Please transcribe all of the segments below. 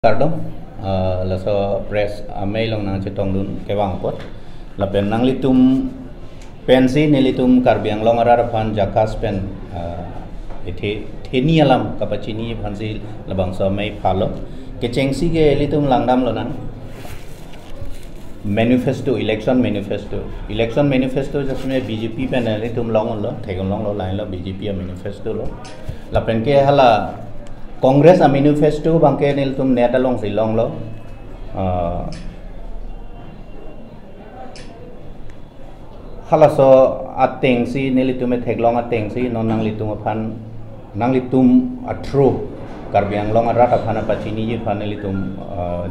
Cardom la so press mail long nang chetong dun kewang pot la pen nang litum pensi nelitum karbiang long ara phan jakas pen ite theni alam kapachini phansi labang so mai phalo ke chengsi ke litum langdam lo nang manifesto election manifesto jasme BJP pen litum long lo thegom long lo line lo BJP manifesto lo la pen ke hala Congress a manifesto bangke nil tum neta long silong lo hala so ateng si nilitum theglong ateng si non nang litum phan nang litum atro karbiang long arata phana pachini ji phan nilitum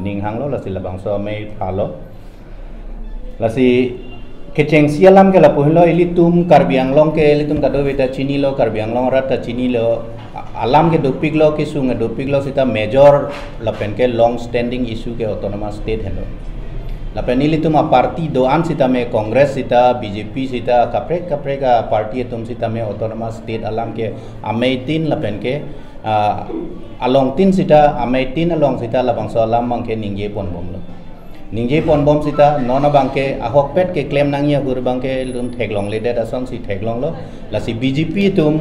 ninghang lo la silabang so mai phalo la si keceng sialam ke la pohlo ilitum karbiang long ke ilitum kado beta chini lo karbiang long rata chini lo alam ke dopik lo ke sunga dopik lo sita major la pen ke long standing issue ke autonomous state hendo la pen ilitum a party doan sita me congress sita BJP sita kapre ka party tum sita me autonomous state alam ke amaitin la pen ke along tin sita amaitin along sita la bangso alam mang ke ningje pon bom lo ningje pon bom sita nona bangke ahok pet ke claim nangya hur bangke lum theglong le da son si theglong lo la si BJP tum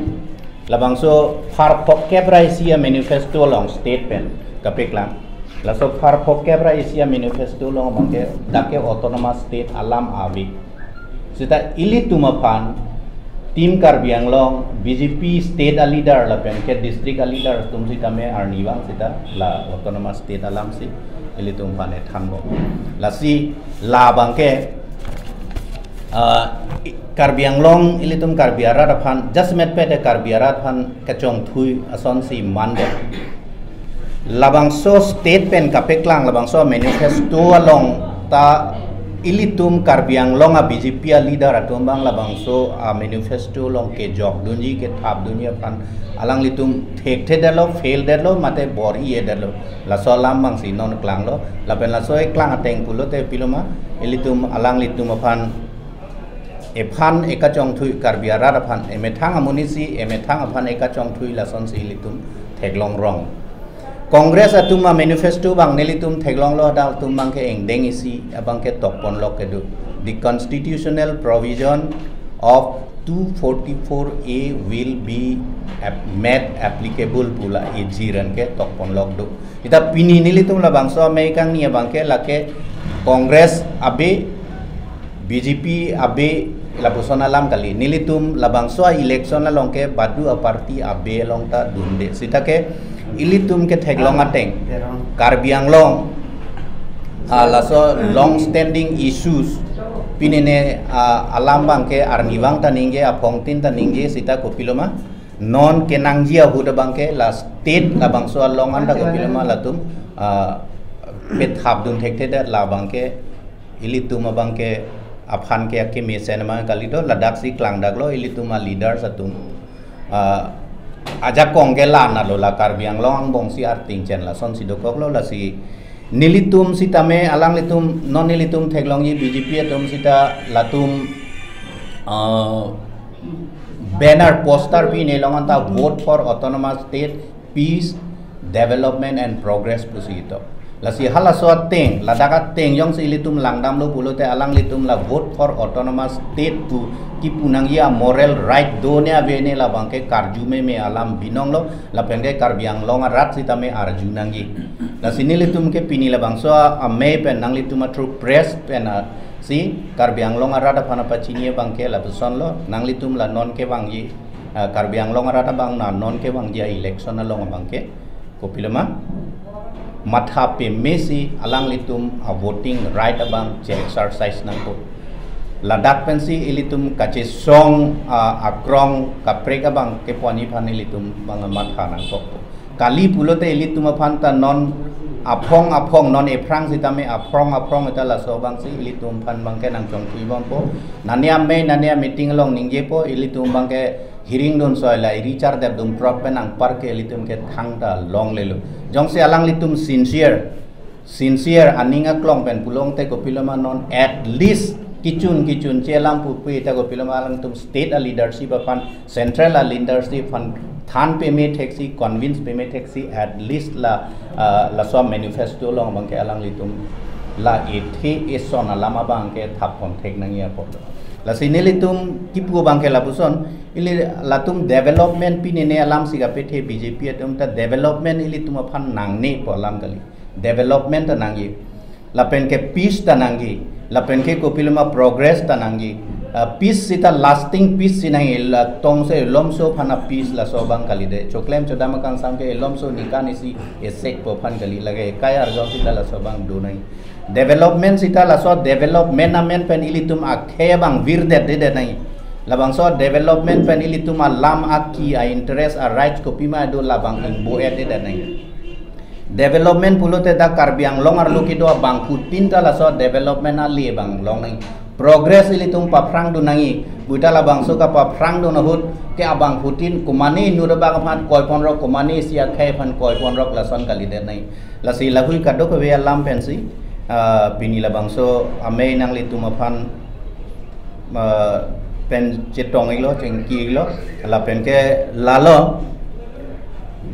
labangso far pok kebra isia manifesto long state pen kapeklang laso far pok kebra isia manifesto long bangke dake autonomous state alam avi sita ili tumapan tim karbiang long BJP state a leader la pen ke district a leader tum sita me arniwang sita la autonomous state alam si ili tumpan e thanbo la si la bangke karbiang long ilitum karbiara raphan jasmet pete karbiara phan kachong thui ason si mande labangso state pen kapeklang labangso manifesto along ta ilitum karbiang long a BJP a leader atumbang labangso a manifesto long ke jok dunji ke thap dunia phan alang litum thek the delo fail delo mate bor ye delo la so lam bang si non klang lo la pen la so e klang ateng pulo te piloma ilitum alang litum phan ephan ekachong thui karbiara raphan emethang amunisi emethang aphan ekachong thui lason si litum theglong rong congress atuma manifesto bang nelitum theglong lo dal tum bang ke engdeng isi abang ke tokpon lok ke du the constitutional provision of 244A will be made applicable pula ejiran ke tokpon lok du ita pini nelitum la bangso me kang ni bang ke lake congress abe BJP abe labuson alam kali nilitum labangso election la longke badu a party abe long ta dunde sitake ilitum ke theglong ateng karbiang long laso long standing issues pinene alam bangke arniwang ta ningge apong tin ta ningge sita kopiloma non kenangjia huda bangke la state labangso long anda kopiloma latum pet habdun thekte da la bangke ilitum bangke aphan ke ke mesenama kalido ladak si klang daglo ilituma leader satum aja kongela na lo la karbiang long bong si arting chen la son si dokok lo la si nilitum sitame alang litum non nilitum theglong yi BJP atum sita latum banner poster pi nelong anta vote for autonomous state peace development and progress pusito la si hala so teng la daga teng yong si litum langdam lo pulo te alang litum la vote for autonomous state tu ki punang ya moral right do ne avene la bangke karjume me alam binong lo la penge karbiang long rat sitame arjunangi la sini litum ke pini la bangso a me pen nang litum through press pen si karbiang long arata phana pachini bangke la buson lo nang litum la non ke bangi karbiang long arata bang na non ke bangi election long bangke kopilama matha pe mesi alang litum a voting right abang che exercise nang ko ladak pensi ilitum kache song akrong kapreka bang ke poni phan ilitum bang matha nang ko kali pulote ilitum phanta non apong non eprang sitame apong eta la so bang si ilitum phan bang ke nang chong thui bang po nania meeting long ningje po ilitum bang ke hiring don soila richard deb dum prop penang par ke litum ke thangta long lelu jong se alang litum sincere aninga klong pen pulong te ko piloma non at least kichun chelam pu pe ta ko piloma alang tum state a leadership apan central a leadership fan than peme taxi convince peme taxi at least la so manifesto long bang ke alang litum la ethe eson alama bang ke thap kon thek nangia pot la sinelitum kipu bang ke lapuson ili latum development pinene alam siga pethe BJP atum ta development ili tum aphan nangne po alam kali development nangi lapen ke peace tanangi lapen ke kopiluma progress tanangi peace sita lasting peace sinai la tong se lomso phana peace la sobang kali de choklem chodama kan sam ke lomso nikani si esek po phan kali lage kaya arjong sita la sobang dunai development sita la so development amen pen ilitum akhe bang virde de nai labang so development pen ilitum lam akki a interest a rights kopima do labang ingbo de nai development pulote da karbiang longar lukido bang putinta la so development ali bang long nai progress ilitum paprang do nangi buta la bang so ka paprang do nahut ke abang putin kumani nur bang phan koi pon rok kumani sia khai phan koi pon rok la son kali de nai la si la hui kadok we lam pensi pini la bang so ame nang litum phan pen chetong ilo cengki ilo la pen ke lalo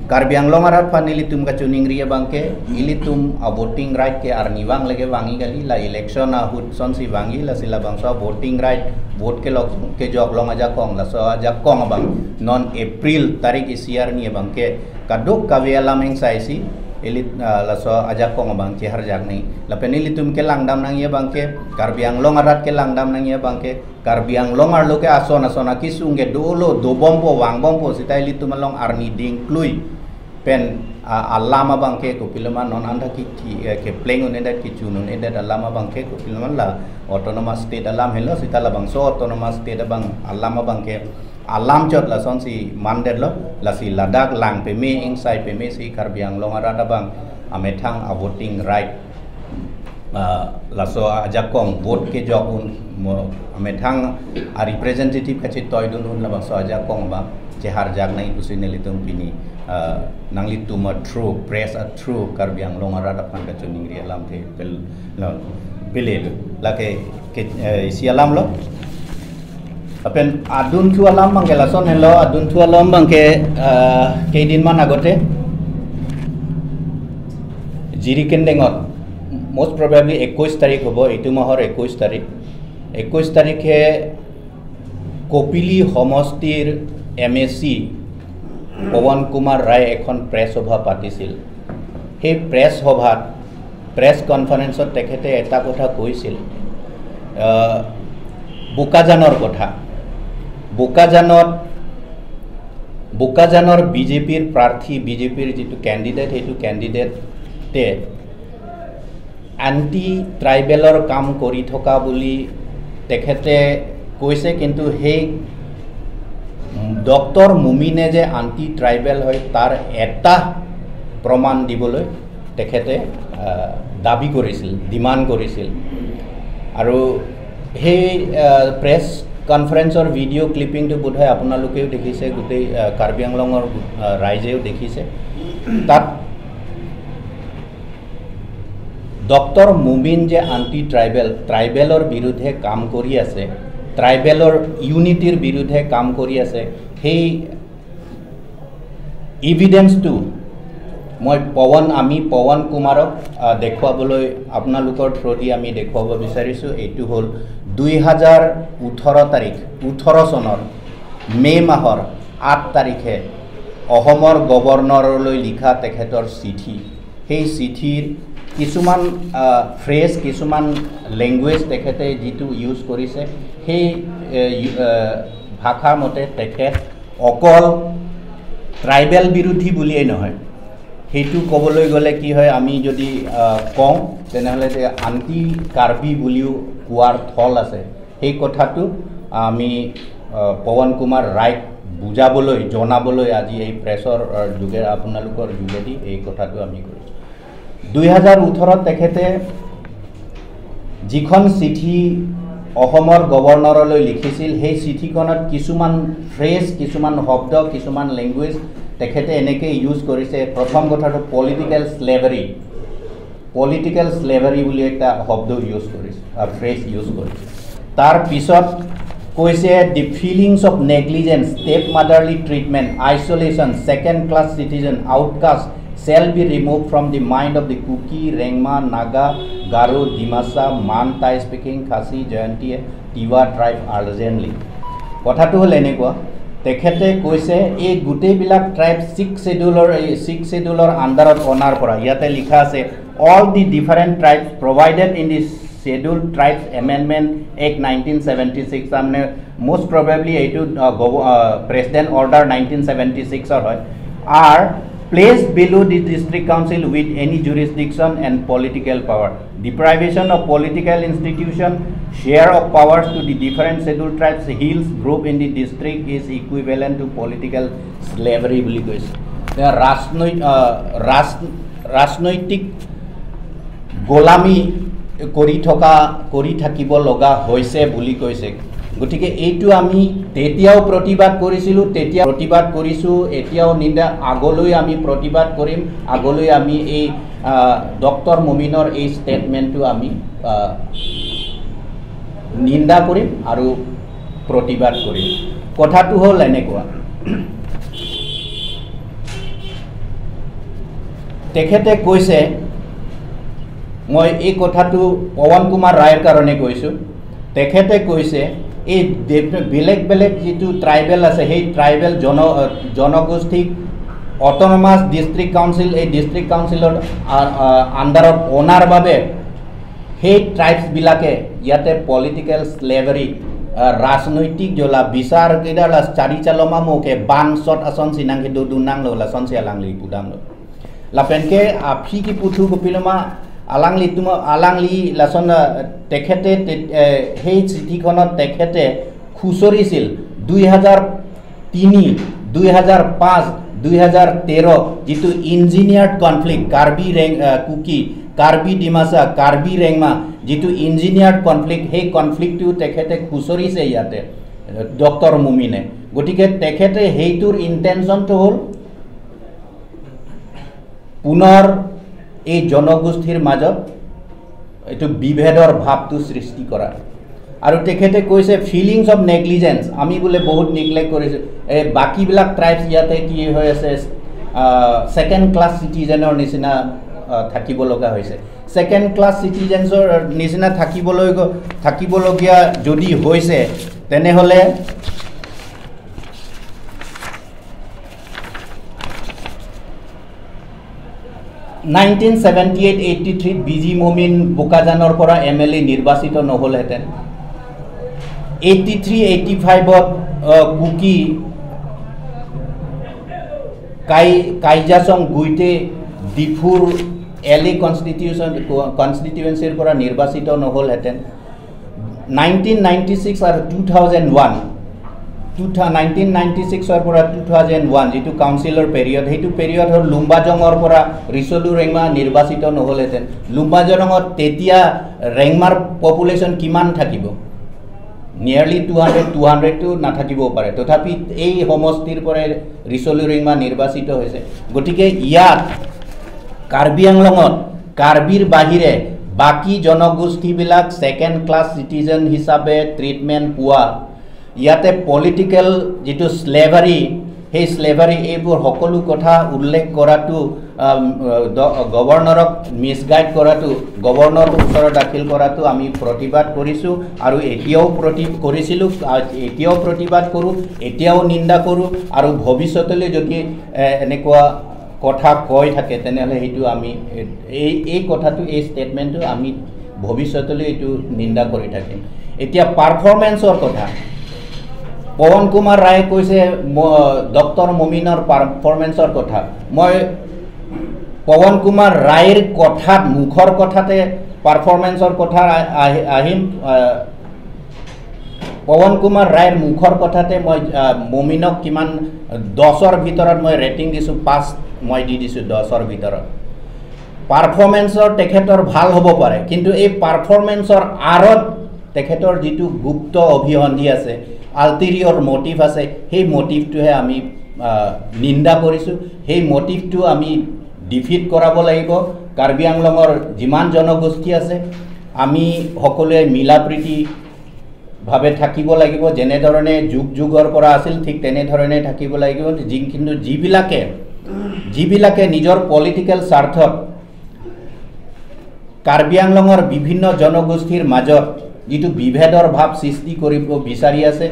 Karbiang longarat panilitum ka chuning ria bangke ilitum a voting right ke arniwang lege wangi kali la election a hut son si wangi la sila bangso voting right vote ke lok ke jok long aja kong la so aja kong bang non April tarik isiar ni bangke kaduk kawiala meng saisi elit la so aja kong bang che harjak nei la penilitum ke langdam nang ye bangke Karbiang longarat ke langdam nang ye bangke Karbiang longar loke asona sona kisunge dolo do bombo wang bombo sitai litum long arni ding klui pen alama bangke ko pilama non anda ki ke plengo ne dat ki chuno ne dat alama bangke ko pilama la autonomous state alam hello sitala bang so autonomous state bang alama bangke alam jot la son si mandet lo la si ladak lang pe me inside pe me si Karbiang longara da bang amethang a voting right la so ajakong vote ke jokun amethang a representative ka che toy dun la bang so ajakong ba che har jak nai tusineli tum pini nangli tuma true press a true Karbiang longara da pan ka chuning ri alam the pel lo belel la ke si alam lo apen adun thu alam bangke la son hello adun thu alam bangke keidin man agote jiri kendengot most probably 21 tarik hobo itu mahor 21 tarikhe Kopili Homostir MSc Pawan Kumar ৰায় এখন press সভা পাতিছিল সেই press সভাত press কনফাৰেন্সত তেখেতে এটা কথা কৈছিল বুকাজানৰ কথা বুকাজানৰ বিজেপিৰ প্ৰাৰ্থী বিজেপিৰ যেটো ক্যান্ডিডেট হেতু ক্যান্ডিডেটে এন্টি ট্ৰাইবেলৰ কাম কৰি থকা বুলি তেখেতে কৈছে কিন্তু সেই ডক্টৰ মুমিনে যে আন্টি ট্ৰাইবেল হয় তাৰ এটা প্ৰমাণ দিবলৈ তেখেতে দাবী কৰিছিল ডিমান্ড কৰিছিল আৰু সেই প্ৰেছ কনফাৰেন্সৰ ভিডিঅ' ক্লিপিংটো বোধহয় আপোনালোকেও দেখিছে গোটেই কাৰ্বি আংলঙৰ ৰাইজেও দেখিছে তাত ডক্টৰ মুমিন যে আন্টি ট্ৰাইবেলৰ বিৰুদ্ধে কাম কৰি আছে ট্ৰাইবেলৰ ইউনিটিৰ বিৰুদ্ধে কাম কৰি আছে সেই এভিডেন্সটো মই আমি পৱন কুমাৰক দেখুৱাবলৈ আপোনালোকৰ থ্ৰুদি আমি দেখুৱাব বিচাৰিছো এইটো হ'ল 2018 চনৰ মে মাহৰ 8 তাৰিখে অসমৰ গভৰ্ণৰলৈ লিখা তেখেতৰ চিঠি সেই চিঠিৰ কিছুমান ফ্ৰেজ কিছুমান ল্যাঙ্গুৱেজ তেখেতে যেটো ইউজ কৰিছে সেই ভাষা মতে তেখেত অকল ট্ৰাইবেল বিৰোধী বুলিয়ে নহয় হেতু কবলৈ গলে কি হয় আমি যদি কম তেনেহলে যে আন্টি কাৰ্বি বুলিও কোৱাৰ থল আছে সেই কথাটো আমি পৱন কুমাৰ ৰায় বুজাবলৈ জনাবলৈ আজি এই প্ৰেছৰ যোগে আপোনালোকৰ যোগেদি এই কথাটো আমি কৰিছো 2018 তেখেতে যিখন চিঠি অসমৰ গভৰ্ণৰলৈ লিখিছিল সেই চিঠিখনত কিছুমান ফ্ৰেজ কিছুমান শব্দ কিছুমান ল্যাঙ্গুৱেজ তেখেতে এনেকে ইউজ কৰিছে প্ৰথম কথাটো পলিটিক্যাল স্লেভাৰি বুলি এটা শব্দ ইউজ কৰিছে ফ্ৰেজ ইউজ কৰিছে তাৰ পিছত কৈছে the feelings of negligence, stepmotherly treatment, isolation, second class citizen, outcast shall be removed from the mind of the Kuki, Rengma, Naga, Garo, Dimasa, Man, Thai speaking, Khasi, Jayanti, Tiwa tribe urgently. কথাটো হল এনেকুৱা তেখেতে কৈছে এই গোটেইবিলাক tribe 6 scheduleৰ আন্ডাৰত অনাৰ পৰা ইয়াতে লিখা আছে all the different tribes provided in the scheduled tribes amendment act 1976 আমনে most probably এইটো president order 1976 হয় are placed below the district council with any jurisdiction and political power. Deprivation of political institution, share of powers to the different scheduled tribes, hills group in the district is equivalent to political slavery বুলি কৈছে ৰাজনৈতিক গোলামী কৰি থাকিব লগা হৈছে বুলি কৈছে গতিকে এইটো আমি তেতিয়াও প্ৰতিবাদ কৰিছিলো তেতিয়া প্ৰতিবাদ কৰিছো এতিয়াও নিন্দা আগলৈ আমি প্ৰতিবাদ কৰিম আগলৈ আমি এই ডক্টৰ মুমিনৰ এই ষ্টেটমেন্টটো আমি নিন্দা কৰিম আৰু প্ৰতিবাদ কৰিম কথাটো হল এনেকুৱা তেখেতে কৈছে মই এই কথাটো পৱন কুমাৰ ৰায়ৰ কাৰণে কৈছো তেখেতে কৈছে এই বেলেগ বেলেগ যেটো ট্ৰাইবেল আছে সেই ট্ৰাইবেল জনগোষ্ঠীক অটোনমাস ডিস্ট্ৰিক্ট কাউন্সিল এই ডিস্ট্ৰিক্ট কাউন্সিলৰ আন্ডাৰত অনাৰ বাবে সেই ট্ৰাইবস বিলাকে ইয়াতে পলিটিক্যাল স্লেভাৰি ৰাজনৈতিক জলা বিচাৰ কেডালা চাৰিচালমা মোকে বানসত আসন সিনাংকে দুনাং ললা সনসিয়া লাংলি পুদাম লাপেনকে আফি কি পুথু কপিলমা আলাংলি লাচন তেখেতে সেই চিঠিখনত তেখেতে খুচৰিছিল 2003 2005 2013 যেটো ইঞ্জিনিয়াৰ্ড কনফ্লিক্ট কাৰ্বি কুকি কাৰ্বি ডিমাসা কাৰ্বি ৰেংমা যেটো ইঞ্জিনিয়াৰ্ড কনফ্লিক্ট সেই কনফ্লিক্টটো তেখেতে খুচৰিছে ইয়াতে ডক্টৰ মুমিনে গতিকে তেখেতে হেইটোৰ ইন্টেনশনটো হল পুনৰ এই জনগোষ্ঠীৰ মাজত এটো বিভেদৰ ভাৱটো সৃষ্টি কৰা আৰু তেখেতে কৈছে ফিলিংস অফ নেগলিজেন্স আমি বলে বহুত নেগলেক্ট কৰিছে এই বাকি বিলাক ট্ৰাইবস ইয়াতে কি হৈ আছে সেকেন্ড ক্লাস সিটিজেনৰ নিচিনা থাকিব লগা হৈছে সেকেন্ড ক্লাস সিটিজেন্সৰ নিচিনা থাকিবলগীয়া যদি হৈছে তেনেহলে 1978-83 বিজি মমিন বোকাজানৰ পৰা এমএলএ নিৰ্বাচিত নহল হেতেন 83-85 কুকি কাইজাসং গুইতে ডিফুৰ এলএ কনস্টিটিউয়েন্সিৰ পৰা নিৰ্বাচিত নহল হেতেন 1996 আৰু 2001 1996 পৰা 2001 যেটো কাউন্সিলৰ পিৰিয়ড হেতু পিৰিয়ড হল লুম্বাজঙৰ পৰা ৰিসলু ৰেংমা নিৰ্বাচিত নহলেতেন লুম্বাজঙত তেতিয়া ৰেংমাৰ পপুলেশন কিমান থাকিব নিয়াৰলি 200 টু নাথাকিব পাৰে তথাপি এই সমষ্টিৰ পৰা ৰিসলু ৰেংমা নিৰ্বাচিত হৈছে গতিকে ইয়াত কাৰ্বি আংলঙত কাৰ্বিৰ বাহিৰে বাকি জনগোষ্ঠী বিলাক সেকেন্ড ক্লাস সিটিজেন হিচাপে ট্ৰিটমেন্ট পোৱা ইয়াতে পলিটিক্যাল যেটো স্লেভাৰি সেই স্লেভাৰি এইবোৰ সকলো কথা উল্লেখ কৰাটো গভৰ্ণৰক মিসগাইড কৰাটো গভৰ্ণৰ উত্তৰ দাখিল কৰাটো আমি প্ৰতিবাদ কৰিছো আৰু এতিয়াও এতিয়াও প্ৰতিবাদ কৰো এতিয়াও নিন্দা কৰো আৰু ভৱিষ্যতলৈ যদি এনেকুৱা কথা কয় থাকে তেনেহলে হেতু আমি এই কথাটো এই স্টেটমেন্টটো আমি ভৱিষ্যতলৈ এটো নিন্দা কৰি থাকিম এতিয়া পাৰফৰমেন্সৰ কথা পৱন কুমাৰ ৰায় কৈছে ডক্টৰ মুমিনৰ পাৰফৰমেন্সৰ কথা মই পৱন কুমাৰ ৰায়ৰ কথাত মুখৰ কথাতে পাৰফৰমেন্সৰ কথা আহিম পৱন কুমাৰ ৰায়ৰ মুখৰ কথাতে মই মুমিনক কিমান 10ৰ ভিতৰত মই ৰেটিং দিছো 5 মই দি দিছো 10ৰ ভিতৰত পাৰফৰমেন্সৰ তেখেতৰ ভাল হ'ব পাৰে কিন্তু এই পাৰফৰমেন্সৰ আৰত তেখেতৰ যেটো গুপ্ত অভিসন্ধি আছে আলটেৰিয়ৰ মোটিভ আছে সেই মোটিভটোহে আমি নিন্দা কৰিছো সেই মোটিভটো আমি ডিফিট কৰাব লাগিব কাৰ্বি আংলঙৰ যিমান জনগোষ্ঠী আছে আমি সকলোৱে মিলাপ্ৰীতি ভাবে থাকিব লাগিব, যেনেধৰণে যুগ যুগৰ পৰা আছিল ঠিক তেনেধৰণে থাকিব লাগিব। কিন্তু যিবিলাকে নিজৰ পলিটিকেল স্বাৰ্থত কাৰ্বি আংলঙৰ বিভিন্ন জনগোষ্ঠীৰ মাজত যিটো বিভেদৰ ভাৱ সৃষ্টি কৰিব বিচাৰি আছে,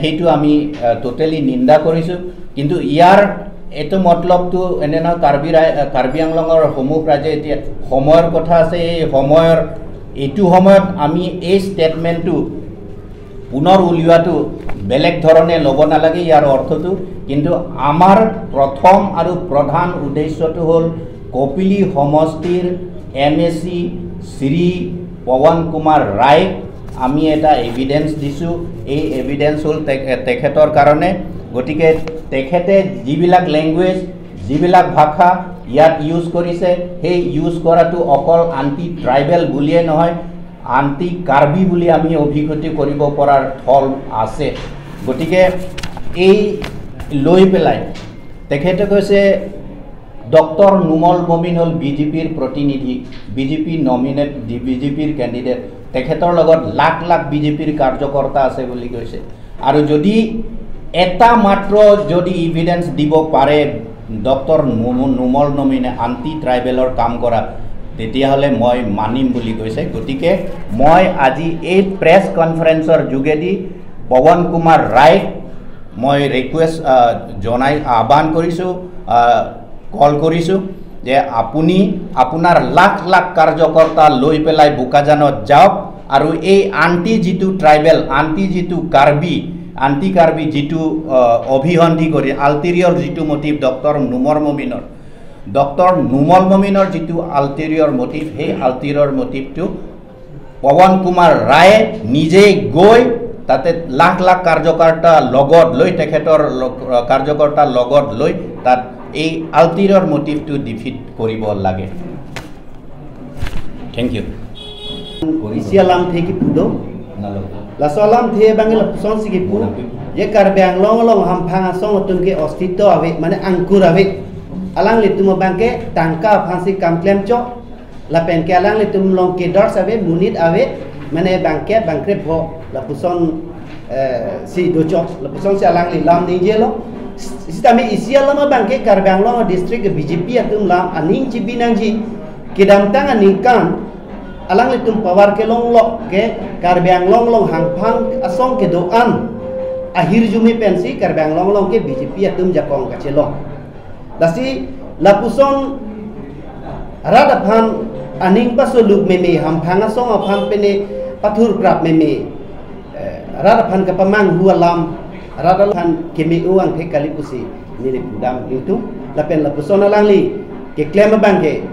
সেইটো আমি টোটেলি নিন্দা কৰিছোঁ। কিন্তু ইয়াৰ এইটো মতলবটো এনে নহয় কাৰ্বি আংলঙৰ সমূহ ৰাজ্যে এতিয়া সময়ৰ কথা আছে। এইটো সময়ত আমি এই ষ্টেটমেণ্টটো পুনৰ উলিওৱাটো বেলেগ ধৰণে ল'ব নালাগে ইয়াৰ অৰ্থটো। কিন্তু আমাৰ প্ৰথম আৰু প্ৰধান উদ্দেশ্যটো হ'ল কপিলী সমষ্টিৰ MAC শ্ৰী পৱন কুমাৰ ৰায়ক আমি এটা এভিডেন্স দিছোঁ। এই এভিডেন্স হ'ল তেখেতৰ কাৰণে। গতিকে তেখেতে যিবিলাক লেংগুৱেজ, যিবিলাক ভাষা ইয়াত ইউজ কৰিছে, সেই ইউজ কৰাটো অকল আন্টি ট্ৰাইবেল বুলিয়ে নহয়, আন্টি কাৰ্বি বুলি আমি অভিগতি কৰিব পৰাৰ থল আছে। গতিকে এই লৈ পেলাই তেখেতে কৈছে ডক্টৰ নুমল মমিন হ'ল BJPৰ প্ৰতিনিধি, BJPৰ কেণ্ডিডেট, তেখেতৰ লগত লাখ লাখ BJPৰ কাৰ্যকৰ্তা আছে বুলি কৈছে। আৰু যদি এটা মাত্ৰ যদি ইভিডেন্স দিব পাৰে ডক্টৰ নুমল মমিনে আন্টি ট্ৰাইবেলৰ কাম কৰা, তেতিয়াহ'লে মই মানিম বুলি কৈছে। গতিকে মই আজি এই প্ৰেছ কনফাৰেন্সৰ যোগেদি পৱন কুমাৰ ৰায়ক মই ৰিকুৱেষ্ট আহ্বান কৰিছোঁ, কল কৰিছোঁ যে আপুনি আপোনাৰ লাখ লাখ কাৰ্যকৰ্তা লৈ পেলাই বোকাজানত যাওক আৰু এই আন্টি যিটো ট্ৰাইবেল, আন্টি যিটো আন্টি কাৰ্বি যিটো অভিসন্ধি কৰি আল্টেৰিয়ৰ যিটো মটিভ ডক্টৰ নুমল মমিনৰ যিটো আল্টেৰিয়ৰ মটিভ, সেই আল্টেৰিয়ৰ মটিভটো পৱন কুমাৰ ৰায়ে নিজেই গৈ তাতে লাখ লাখ কাৰ্যকৰ্তা লগত লৈ, তেখেতৰ কাৰ্যকৰ্তাৰ লগত লৈ তাত এই আল্টেৰিয়ৰ মটিভটো ডিফিট কৰিব লাগে। Thank you. Isialam theki pudo la solam the bangel son sigi pu ye karbe anglong long ham phanga song tum ke ostito ave mane angkur ave alang litum bangke tangka phansi kam klem cho la pen ke alang litum long ke dors ave munit ave mane bangke bo la puson si docho la puson si alang li lam ni je lo sistami isialam bangke karbe anglong district BJP atum lam aning cibinang ji kidam tang aning kan alang litum pawar ke long ke karbe anglong long hangphang asong ke doan ahir jumi pensi karbe anglong long ke BJP atum jakong kachelong dasi lapuson radaphan aning pasoluk meme hamphang asong aphang pene pathur krap meme radaphan ka pamang hualam radaphan kemi uang the kalipusi nili pudam itu lapen lapuson alang li ke klem bangke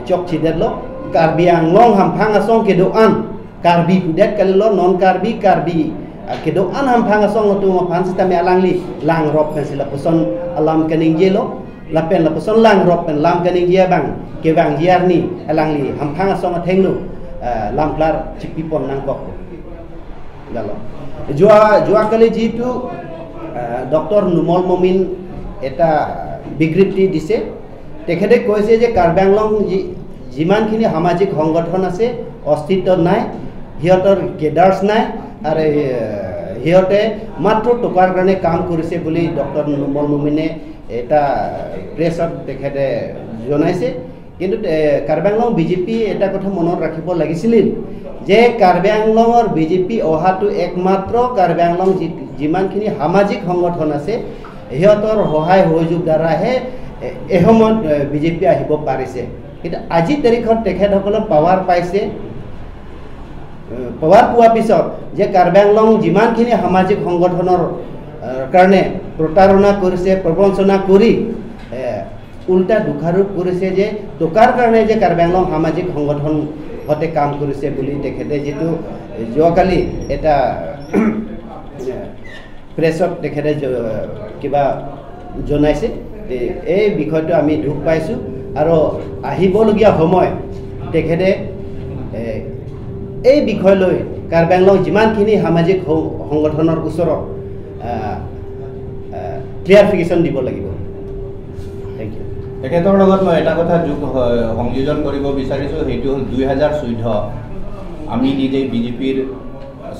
chok chidelo karbi anglong hamphang asong ke doan karbi pudet kalilo non karbi ke doan hamphang asong tu maphan sistem alang li lang rop kan sila puson alam kaning jelo lapen la puson lang rop pen lam kaning dia bang ke bang jiar ni alang li hamphang asong athengnu lam klar chipi pon nang kok galo jua kali jitu doctor Numal মমিন এটা বিবৃতি দিছে। তেখেতে কৈছে যে কাৰ্বি আংলং যিমানখিনি সামাজিক সংগঠন আছে অস্তিত্ব নাই, সিহঁতৰ কেডাৰ্ছ নাই আৰু সিহঁতে মাত্ৰ টকাৰ কাৰণে কাম কৰিছে বুলি ডক্টৰ নুমল মমিনে এটা প্ৰেছত তেখেতে জনাইছে। কিন্তু কাৰ্বি আংলং BJP এটা কথা মনত ৰাখিব লাগিছিল যে কাৰ্বি আংলঙৰ BJP অহাটো একমাত্ৰ কাৰ্বি আংলং যিমানখিনি সামাজিক সংগঠন আছে সিহঁতৰ সহায় সহযোগ দ্বাৰাহে এসময়ত BJP আহিব পাৰিছে। কিন্তু আজি তাৰিখত তেখেতসকলে পাৱাৰ পাইছে, পাৱাৰ পোৱাৰ পিছত যে কাৰ্বি আংলং যিমানখিনি সামাজিক সংগঠনৰ কাৰণে প্ৰতাৰণা কৰিছে, প্ৰবঞ্চনা কৰি উল্টা দোষাৰোপ কৰিছে যে টকাৰ কাৰণে যে কাৰ্বি আংলং সামাজিক সংগঠন হতে কাম কৰিছে বুলি তেখেতে যেটো যোৱাকালি এটা প্ৰেছত তেখেতে কিবা জনাইছে। এই বিষয়টো আমি দুখ পাইছোঁ আৰু আহিবলগীয়া সময় তেখেতে এই বিষয় লৈ কাৰ্বি আংলং যিমানখিনি সামাজিক সংগঠনৰ ওচৰত ক্লিয়াৰিফিকেশ্যন দিব লাগিব। Thank you. তেখেতৰ লগত মই এটা কথা সংযোজন কৰিব বিচাৰিছোঁ, সেইটো হ'ল 2014 আমি নিজে BJPৰ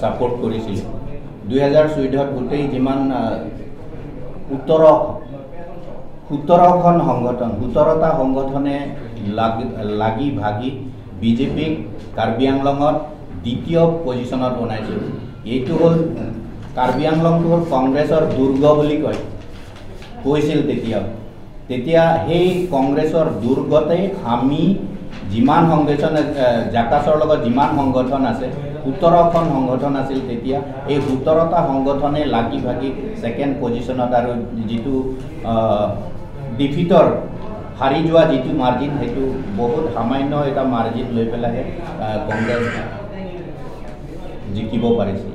ছাপোৰ্ট কৰিছিল 2014 গোটেই যিমান 17খন সংগঠন 17টা সংগঠনে লাগি ভাগি বিজেপিক কাৰ্বি আংলঙত দ্বিতীয় পজিশ্যনত বনাইছিল এইটো হ'ল কাৰ্বি আংলংটো হ'ল কংগ্ৰেছৰ দুৰ্গ বুলি কৈছিল তেতিয়া সেই কংগ্ৰেছৰ দুৰ্গতে আমি যিমান সংগঠন জাকাছৰ লগত যিমান সংগঠন আছে 17খন সংগঠন আছিল তেতিয়া এই 17টা সংগঠনে লাগি ভাগি সেকেন্ড পজিশ্যনত আৰু যিটো ডিফিটৰ হাৰি যোৱা যিটো মাৰ্জিন সেইটো বহুত সামান্য এটা মাৰ্জিন লৈ পেলাই কংগ্ৰেছ জিকিব পাৰিছিল